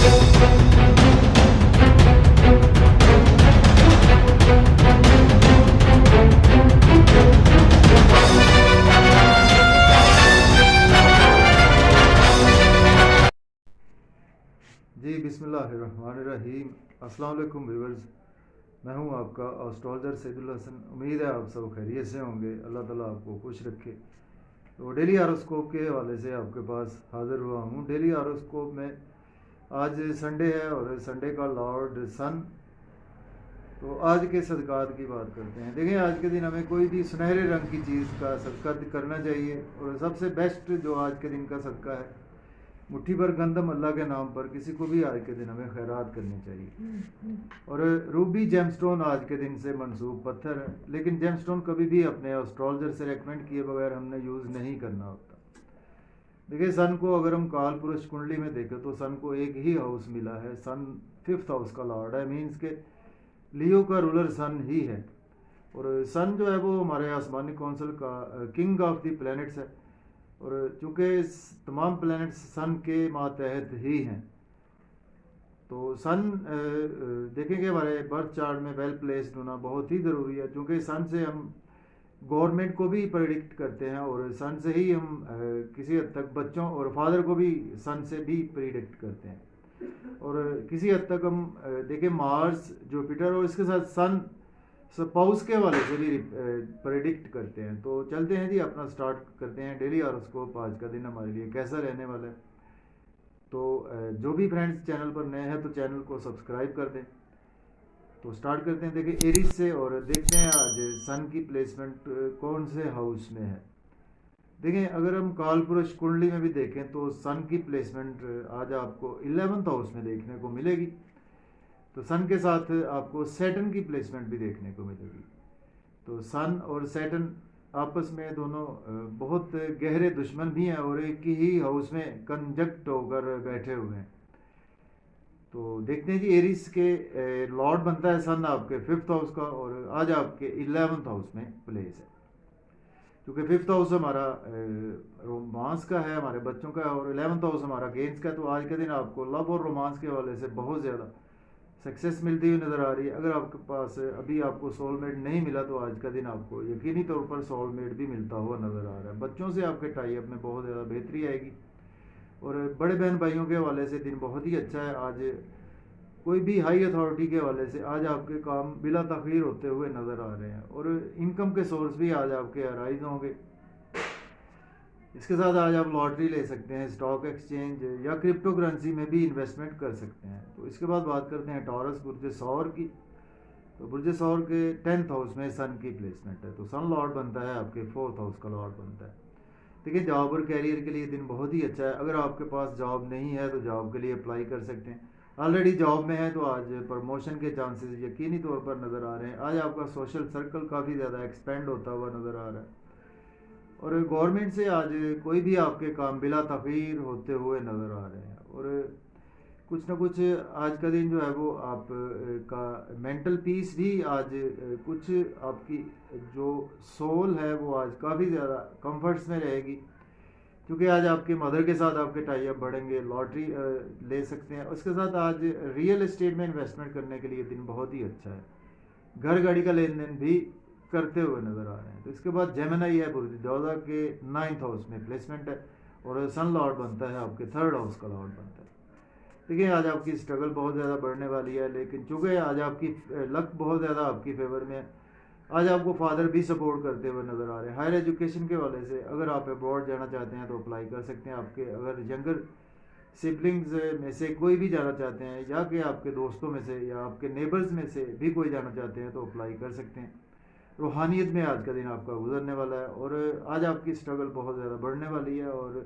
जी बिस्मिल्लाहिर्रहमानिर्रहीम। अस्सलाम वालेकुम व्यूअर्स, मैं हूं आपका एस्ट्रोलॉजर सैदुल हसन। उम्मीद है आप सब खैरियत से होंगे, अल्लाह ताला आपको खुश रखे। तो डेली हॉरोस्कोप के हवाले से आपके पास हाज़िर हुआ हूं। डेली हॉरोस्कोप में आज संडे है और संडे का लॉर्ड सन। तो आज के सदक़ात की बात करते हैं। देखिए, आज के दिन हमें कोई भी सुनहरे रंग की चीज़ का सदका करना चाहिए और सबसे बेस्ट जो आज के दिन का सदका है, मुट्ठी भर गंदम अल्लाह के नाम पर किसी को भी आज के दिन हमें खैरात करनी चाहिए। और रूबी जेमस्टोन आज के दिन से मंसूब पत्थर है, लेकिन जेमस्टोन कभी भी अपने एस्ट्रोलॉजर से रेकमेंड किए बगैर हमने यूज़ नहीं करना होता। देखिए, सन को अगर हम काल पुरुष कुंडली में देखें तो सन को एक ही हाउस मिला है। सन 5th हाउस का लॉर्ड है, मीन्स के लियो का रूलर सन ही है। और सन जो है वो हमारे आसमानी कौंसल का किंग ऑफ द प्लैनेट्स है। और चूँकि तमाम प्लैनेट्स सन के मातहत ही हैं, तो सन देखेंगे हमारे बर्थ चार्ट में वेल प्लेस्ड होना बहुत ही ज़रूरी है, क्योंकि सन से हम गवर्नमेंट को भी प्रेडिक्ट करते हैं और सन से ही हम किसी हद तक बच्चों और फादर को भी सन से भी प्रेडिक्ट करते हैं। और किसी हद तक हम देखें मार्स, जुपिटर और इसके साथ सन स्पाउस के हवाले से भी प्रेडिक्ट करते हैं। तो चलते हैं जी, अपना स्टार्ट करते हैं डेली हॉरोस्कोप। आज का दिन हमारे लिए कैसा रहने वाला है। तो जो भी फ्रेंड्स चैनल पर नए हैं तो चैनल को सब्सक्राइब कर दें। तो स्टार्ट करते हैं। देखिए, एरिस से और देखते हैं आज सन की प्लेसमेंट कौन से हाउस में है। देखें, अगर हम काल पुरुष कुंडली में भी देखें तो सन की प्लेसमेंट आज आपको 11th हाउस में देखने को मिलेगी। तो सन के साथ आपको सैटर्न की प्लेसमेंट भी देखने को मिलेगी। तो सन और सैटर्न आपस में दोनों बहुत गहरे दुश्मन भी हैं और एक ही हाउस में कंजक्ट होकर बैठे हुए हैं। तो देखते हैं जी, एरिस के लॉर्ड बनता है सन आपके 5th हाउस का और आज आपके 11th हाउस में प्लेस है। क्योंकि 5th हाउस हमारा रोमांस का है, हमारे बच्चों का है, और 11th हाउस हमारा गेम्स का है। तो आज के दिन आपको लव और रोमांस के हवाले से बहुत ज़्यादा सक्सेस मिलती हुई नज़र आ रही है। अगर आपके पास अभी आपको सोलमेट नहीं मिला तो आज का दिन आपको यकीनी तौर पर सोलमेट भी मिलता हुआ नज़र आ रहा है। बच्चों से आपके टाई अप में बहुत ज़्यादा बेहतरी आएगी और बड़े बहन भाइयों के हवाले से दिन बहुत ही अच्छा है। आज कोई भी हाई अथॉरिटी के हवाले से आज आपके काम बिला तखीर होते हुए नज़र आ रहे हैं और इनकम के सोर्स भी आज आपके अराइज होंगे। इसके साथ आज आप लॉटरी ले सकते हैं, स्टॉक एक्सचेंज या क्रिप्टो करेंसी में भी इन्वेस्टमेंट कर सकते हैं। तो इसके बाद बात करते हैं टॉरस बुर्ज सौर की। तो बुर्ज सौर के 10th हाउस में सन की प्लेसमेंट है। तो सन लॉर्ड बनता है आपके 4th हाउस का लॉर्ड बनता है। देखिए, जॉब और कैरियर के लिए दिन बहुत ही अच्छा है। अगर आपके पास जॉब नहीं है तो जॉब के लिए अप्लाई कर सकते हैं। ऑलरेडी जॉब में है तो आज प्रमोशन के चांसेस यकीनी तौर पर नज़र आ रहे हैं। आज आपका सोशल सर्कल काफ़ी ज़्यादा एक्सपेंड होता हुआ नज़र आ रहा है और गवर्नमेंट से आज कोई भी आपके काम बिला तखीर होते हुए नज़र आ रहे हैं। और कुछ ना कुछ आज का दिन जो है वो आप का मेंटल पीस भी आज कुछ आपकी जो सोल है वो आज काफ़ी ज़्यादा कंफर्ट्स में रहेगी, क्योंकि आज आपके मदर के साथ आपके टाई अप बढ़ेंगे। लॉटरी ले सकते हैं। उसके साथ आज रियल एस्टेट में इन्वेस्टमेंट करने के लिए दिन बहुत ही अच्छा है। घर गाड़ी का लेन देन भी करते हुए नज़र आ रहे हैं। तो इसके बाद जेमिनी है, बुर्ज जोधा के 9th हाउस में प्लेसमेंट है और सन लॉर्ड बनता है आपके 3rd हाउस का लॉर्ड बनता है। देखिए, आज आपकी स्ट्रगल बहुत ज़्यादा बढ़ने वाली है, लेकिन चूँकि आज आपकी लक बहुत ज़्यादा आपकी फेवर में है, आज आपको फादर भी सपोर्ट करते हुए नज़र आ रहे हैं। हायर एजुकेशन के वाले से अगर आप अब्रॉड जाना चाहते हैं तो अप्लाई कर सकते हैं। आपके अगर यंगर सिबलिंग्स में से कोई भी जाना चाहते हैं या कि आपके दोस्तों में से या आपके नेबर्स में से भी कोई जाना चाहते हैं तो अप्लाई कर सकते हैं। रूहानियत में आज का दिन आपका गुजरने वाला है और आज आपकी स्ट्रगल बहुत ज़्यादा बढ़ने वाली है और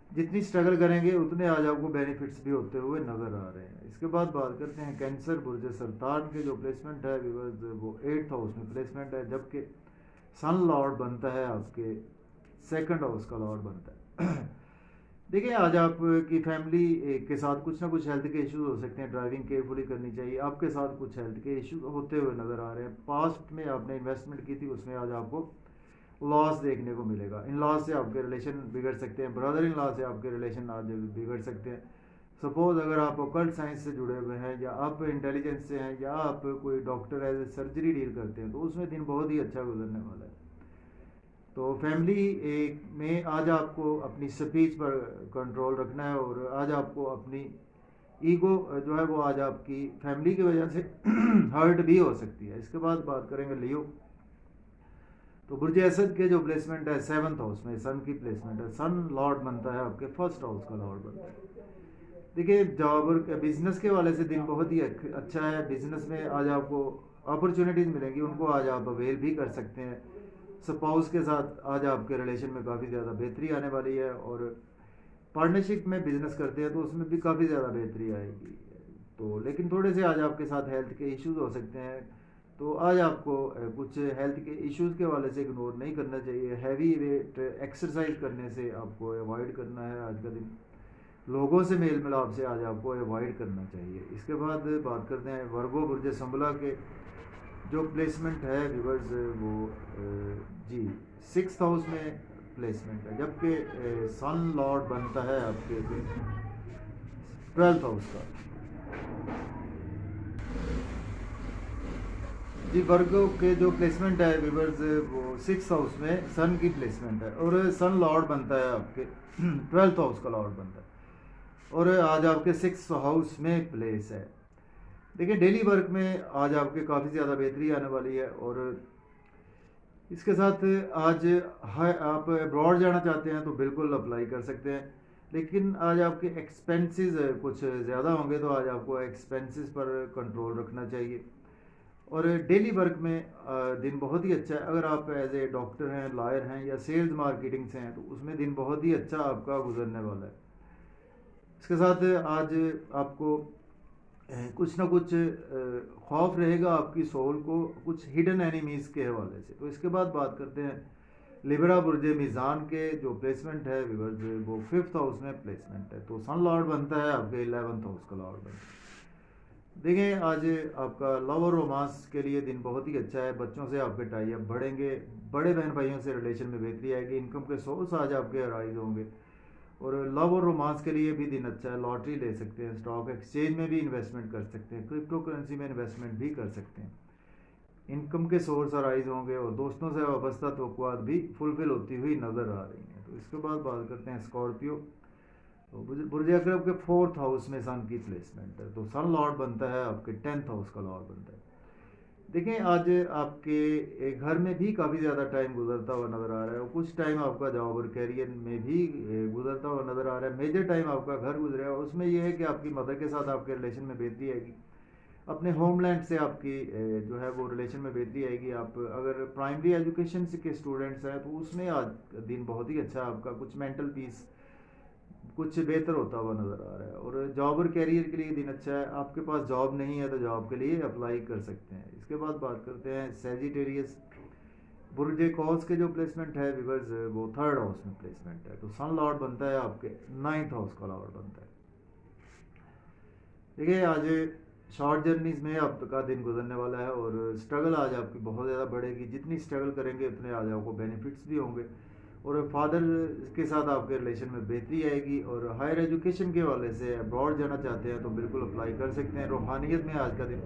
जितनी स्ट्रगल करेंगे उतने आज आपको बेनिफिट्स भी होते हुए नज़र आ रहे हैं। इसके बाद बात करते हैं कैंसर बुर्ज सरतान के जो प्लेसमेंट है व्यूअर्स, वो 8th हाउस में प्लेसमेंट है, जबकि सन लॉर्ड बनता है आपके 2nd हाउस का लॉर्ड बनता है। देखिए, आज आपकी फैमिली के साथ कुछ ना कुछ हेल्थ के इश्यूज हो सकते हैं। ड्राइविंग केयरफुली करनी चाहिए। आपके साथ कुछ हेल्थ के इश्यूज होते हुए नज़र आ रहे हैं। पास्ट में आपने इन्वेस्टमेंट की थी, उसमें आज आपको लॉस देखने को मिलेगा। इन लॉस से आपके रिलेशन बिगड़ सकते हैं। ब्रदर इन लॉ से आपके रिलेशन आज बिगड़ सकते हैं। सपोज अगर आप ऑकल्ट साइंस से जुड़े हुए हैं, या आप इंटेलिजेंस से हैं, या आप कोई doctor as a surgery deal करते हैं, तो उसमें दिन बहुत ही अच्छा गुजरने वाला है। तो फैमिली एक में आज आपको अपनी स्पीच पर कंट्रोल रखना है, और आज आपको अपनी ईगो जो है वो आज आपकी फैमिली की वजह से हर्ट भी हो सकती है। इसके बाद बात करेंगे लियो। तो बुर्ज असद के जो प्लेसमेंट है 7th हाउस में सन की प्लेसमेंट है। सन लॉर्ड बनता है आपके 1st हाउस का लॉर्ड बनता है। देखिए जॉब और बिजनेस के वाले से दिन बहुत ही अच्छा है। बिजनेस में आज आपको अपॉर्चुनिटीज़ मिलेंगी, उनको आज आप अवेल भी कर सकते हैं। स्पाउस के साथ आज आपके रिलेशन में काफ़ी ज़्यादा बेहतरी आने वाली है, और पार्टनरशिप में बिजनेस करते हैं तो उसमें भी काफ़ी ज़्यादा बेहतरी आएगी। तो लेकिन थोड़े से आज आपके साथ हेल्थ के इश्यूज हो सकते हैं, तो आज आपको कुछ हेल्थ के इश्यूज के वाले से इग्नोर नहीं करना चाहिए। हैवी वेट एक्सरसाइज करने से आपको अवॉइड करना है आज का दिन। लोगों से मेल मिलाप से आज आपको अवॉइड करना चाहिए। इसके बाद बात करते हैं वर्गो बुर्ज संबला के जो प्लेसमेंट है व्यूवर्स, वो जी 6th हाउस में प्लेसमेंट है, जबकि सन लॉर्ड बनता है आपके 12th हाउस का। जी वर्गो के जो प्लेसमेंट है व्यूवर्स, वो 6th हाउस में सन की प्लेसमेंट है, और सन लॉर्ड बनता है आपके 12th हाउस का लॉर्ड बनता है, और आज आपके 6th हाउस में प्लेस है। देखिए डेली वर्क में आज आपके काफ़ी ज़्यादा बेहतरी आने वाली है, और इसके साथ आज आप अब्रॉड जाना चाहते हैं तो बिल्कुल अप्लाई कर सकते हैं। लेकिन आज आपके एक्सपेंसेस कुछ ज़्यादा होंगे, तो आज आपको एक्सपेंसेस पर कंट्रोल रखना चाहिए। और डेली वर्क में दिन बहुत ही अच्छा है। अगर आप एज ए डॉक्टर हैं, लॉयर हैं, या सेल्स मार्केटिंग से हैं, तो उसमें दिन बहुत ही अच्छा आपका गुजरने वाला है। इसके साथ आज आपको कुछ ना कुछ खौफ रहेगा आपकी सोल को कुछ हिडन एनिमीज़ के हवाले से। तो इसके बाद बात करते हैं लिब्रा बुर्ज मीज़ान के जो प्लेसमेंट है व्यूअर्स, वो 5th हाउस में प्लेसमेंट है। तो सन लॉर्ड बनता है आपके 11th हाउस का लॉर्ड बनता है। देखें आज आपका लव और रोमांस के लिए दिन बहुत ही अच्छा है। बच्चों से आपके टाई अप बढ़ेंगे, बड़े बहन भाइयों से रिलेशन में बेहतरी आएगी, इनकम के सोर्स आज आपके अराइज होंगे, और लव और रोमांस के लिए भी दिन अच्छा है। लॉटरी ले सकते हैं, स्टॉक एक्सचेंज में भी इन्वेस्टमेंट कर सकते हैं, क्रिप्टो करेंसी में इन्वेस्टमेंट भी कर सकते हैं। इनकम के सोर्स अराइज होंगे, और दोस्तों से वाबस्ता तवक्कुआत भी फुलफिल होती हुई नज़र आ रही हैं। तो इसके बाद बात करते हैं स्कॉर्पियो। तो बुर्ज अकरब के 4th हाउस में सन की प्लेसमेंट है। तो सन लॉर्ड बनता है आपके 10th हाउस का लॉर्ड बनता है। देखें आज आपके घर में भी काफ़ी ज़्यादा टाइम गुजरता हुआ नज़र आ रहा है, और कुछ टाइम आपका जॉब और कैरियर में भी गुजरता हुआ नज़र आ रहा है। मेजर टाइम आपका घर गुजरेगा, उसमें यह है कि आपकी मदर के साथ आपके रिलेशन में बेहतरी आएगी, अपने होमलैंड से आपकी जो है वो रिलेशन में बेहतरी आएगी। आप अगर प्राइमरी एजुकेशन के स्टूडेंट्स हैं, तो उसमें आज दिन बहुत ही अच्छा आपका कुछ मेंटल पीस कुछ बेहतर होता हुआ नज़र आ रहा है। और जॉब और कैरियर के लिए दिन अच्छा है। आपके पास जॉब नहीं है तो जॉब के लिए अप्लाई कर सकते हैं। इसके बाद बात करते हैं सेजिटेरियस बुर्ज कॉस के जो प्लेसमेंट है व्यूअर्स, वो 3rd हाउस में प्लेसमेंट है। तो सन लॉर्ड बनता है आपके 9th हाउस का लॉर्ड बनता है। देखिए आज शॉर्ट जर्नीज में आपका दिन गुजरने वाला है, और स्ट्रगल आज आपकी बहुत ज़्यादा बढ़ेगी। जितनी स्ट्रगल करेंगे उतने आज आपको बेनिफिट्स भी होंगे, और फादर के साथ आपके रिलेशन में बेहतरी आएगी। और हायर एजुकेशन के वाले से अब्रॉड जाना चाहते हैं तो बिल्कुल अप्लाई कर सकते हैं। रूहानियत में आज का दिन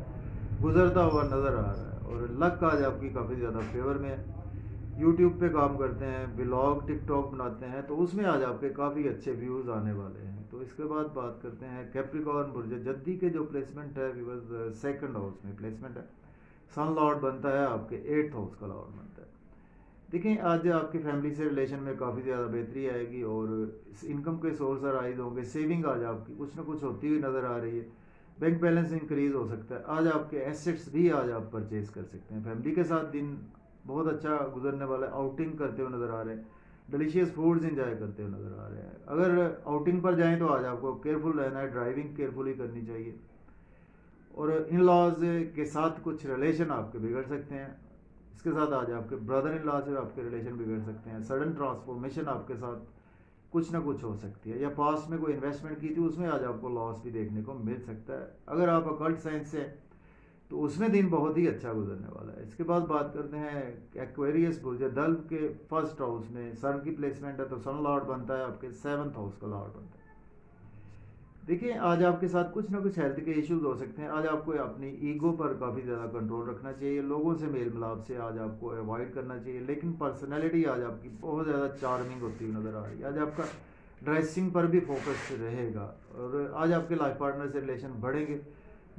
गुजरता हुआ नज़र आ रहा है, और लक आज आपकी काफ़ी ज़्यादा फेवर में है। यूट्यूब पे काम करते हैं, ब्लॉग टिकटॉक बनाते हैं, तो उसमें आज आपके काफ़ी अच्छे व्यूज़ आने वाले हैं। तो इसके बाद बात करते हैं कैप्रिकॉर्न बुर्ज जद्दी के जो प्लेसमेंट है व्यूअर्स, 2nd हाउस में प्लेसमेंट है। सन लॉर्ड बनता है आपके 8th हाउस का लॉर्ड बनता है। देखिए आज आपकी फैमिली से रिलेशन में काफ़ी ज़्यादा बेहतरी आएगी, और इनकम के सोर्स अराइज होंगे। सेविंग आज आपकी कुछ ना कुछ होती हुई नज़र आ रही है। बैंक बैलेंस इंक्रीज हो सकता है। आज आपके एसेट्स भी आज आप परचेज कर सकते हैं। फैमिली के साथ दिन बहुत अच्छा गुजरने वाला है। आउटिंग करते हुए नज़र आ रहे हैं, डिलीशियस फूड्स इंजॉय करते हुए नज़र आ रहे हैं। अगर आउटिंग पर जाएं तो आज आपको केयरफुल रहना है, ड्राइविंग केयरफुली करनी चाहिए। और इन लॉज के साथ कुछ रिलेशन आपके बिगड़ सकते हैं। इसके साथ आज आपके ब्रदर इन लॉ से आपके रिलेशन बिगड़ सकते हैं। सडन ट्रांसफॉर्मेशन आपके साथ कुछ ना कुछ हो सकती है, या पास्ट में कोई इन्वेस्टमेंट की थी उसमें आज आपको लॉस भी देखने को मिल सकता है। अगर आप अकल्ट साइंस से तो उसमें दिन बहुत ही अच्छा गुजरने वाला है। इसके बाद बात करते हैं एक्वेरियस बुर्ज दल्व के 1st हाउस में सन की प्लेसमेंट है। तो सन लॉर्ड बनता है आपके 7th हाउस का लॉर्ड बनता है। देखिए, आज आपके साथ कुछ ना कुछ हेल्थ के इश्यूज हो सकते हैं। आज आपको अपनी ईगो पर काफ़ी ज़्यादा कंट्रोल रखना चाहिए, लोगों से मेल मिलाप से आज आपको अवॉइड करना चाहिए। लेकिन पर्सनैलिटी आज आपकी बहुत ज़्यादा चार्मिंग होती हुई नज़र आ रही है। आज आपका ड्रेसिंग पर भी फोकस रहेगा और आज आपके लाइफ पार्टनर से रिलेशन बढ़ेंगे।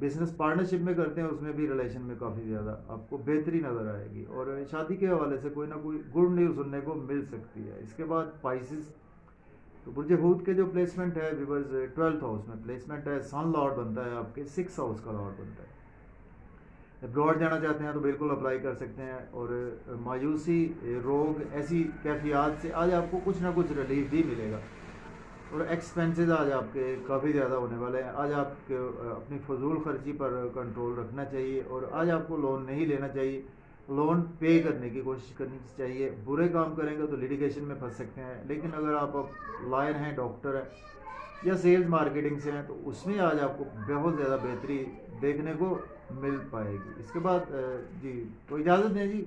बिजनेस पार्टनरशिप में करते हैं उसमें भी रिलेशन में काफ़ी ज़्यादा आपको बेहतरी नज़र आएगी और शादी के हवाले से कोई ना कोई गुड न्यूज़ सुनने को मिल सकती है। इसके बाद पाइसिस, तो बुर्ज हूत के जो प्लेसमेंट है विवर्स 12th हाउस में प्लेसमेंट है, सन लॉर्ड बनता है आपके 6 हाउस का लॉर्ड बनता है। अब्रॉड जाना चाहते हैं तो बिल्कुल अप्लाई कर सकते हैं और मायूसी, रोग, ऐसी कैफियत से आज आपको कुछ ना कुछ रिलीफ भी मिलेगा और एक्सपेंसेस आज आपके काफ़ी ज़्यादा होने वाले हैं। आज आपके अपनी फजूल खर्ची पर कंट्रोल रखना चाहिए और आज आपको लोन नहीं लेना चाहिए, लोन पे करने की कोशिश करनी चाहिए। बुरे काम करेंगे तो लिटिगेशन में फंस सकते हैं। लेकिन अगर आप लॉयर हैं, डॉक्टर हैं या सेल्स मार्केटिंग से हैं तो उसमें आज आपको बहुत ज़्यादा बेहतरी देखने को मिल पाएगी। इसके बाद जी तो इजाज़त दें जी।